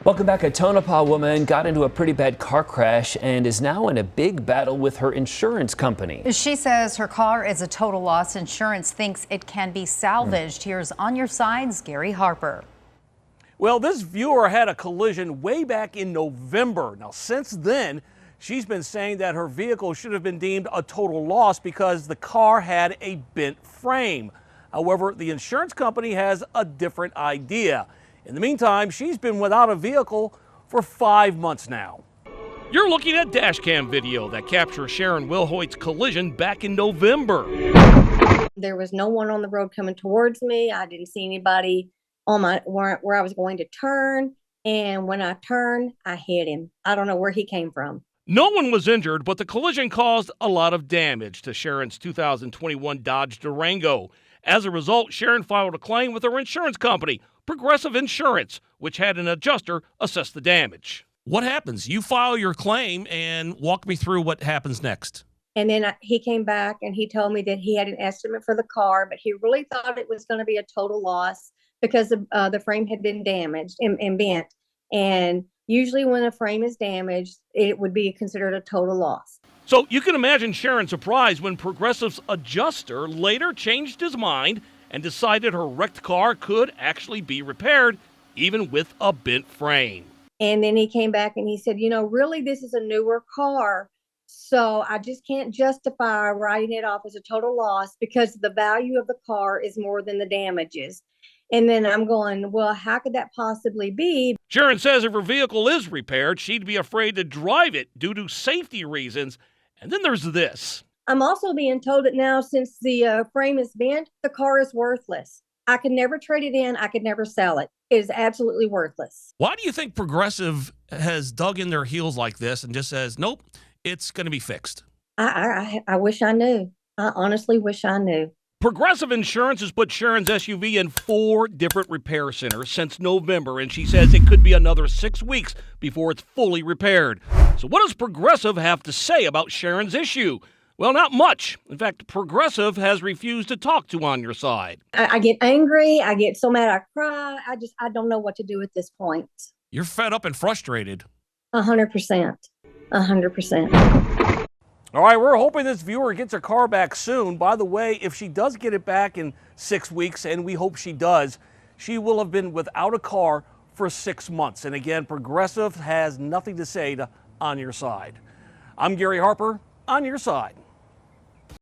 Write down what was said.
Welcome back. A Tonopah woman got into a pretty bad car crash and is now in a big battle with her insurance company. She says her car is a total loss. Insurance thinks it can be salvaged. Here's On Your Side's Gary Harper. Well, this viewer had a collision way back in November. Now, since then, she's been saying that her vehicle should have been deemed a total loss because the car had a bent frame. However, the insurance company has a different idea. In the meantime, she's been without a vehicle for 5 months now. You're looking at dashcam video that captures Sharon Wilhoit's collision back in November. There was no one on the road coming towards me. I didn't see anybody on where I was going to turn. And when I turned, I hit him. I don't know where he came from. No one was injured, but the collision caused a lot of damage to Sharon's 2021 Dodge Durango. As a result, Sharon filed a claim with her insurance company, Progressive Insurance, which had an adjuster assess the damage. What happens? You file your claim and walk me through what happens next. And then he came back and he told me that he had an estimate for the car, but he really thought it was going to be a total loss because the frame had been damaged and bent. And usually when a frame is damaged, it would be considered a total loss. So you can imagine Sharon's surprise when Progressive's adjuster later changed his mind and decided her wrecked car could actually be repaired, even with a bent frame. And then he came back and he said, you know, really, this is a newer car, so I just can't justify writing it off as a total loss because the value of the car is more than the damages. And then I'm going, well, how could that possibly be? Sharon says if her vehicle is repaired, she'd be afraid to drive it due to safety reasons. And then there's this. I'm also being told that now, since the frame is bent, the car is worthless. I could never trade it in. I could never sell it. It is absolutely worthless. Why do you think Progressive has dug in their heels like this and just says, nope, it's going to be fixed? I wish I knew. I honestly wish I knew. Progressive Insurance has put Sharon's SUV in 4 different repair centers since November, and she says it could be another 6 weeks before it's fully repaired. So what does Progressive have to say about Sharon's issue? Well, not much. In fact, Progressive has refused to talk to On Your Side. I get angry. I get so mad I cry. I don't know what to do at this point. You're fed up and frustrated. 100%. 100%. All right, we're hoping this viewer gets her car back soon. By the way, if she does get it back in 6 weeks, and we hope she does, she will have been without a car for 6 months. And again, Progressive has nothing to say to On Your Side. I'm Gary Harper, On Your Side.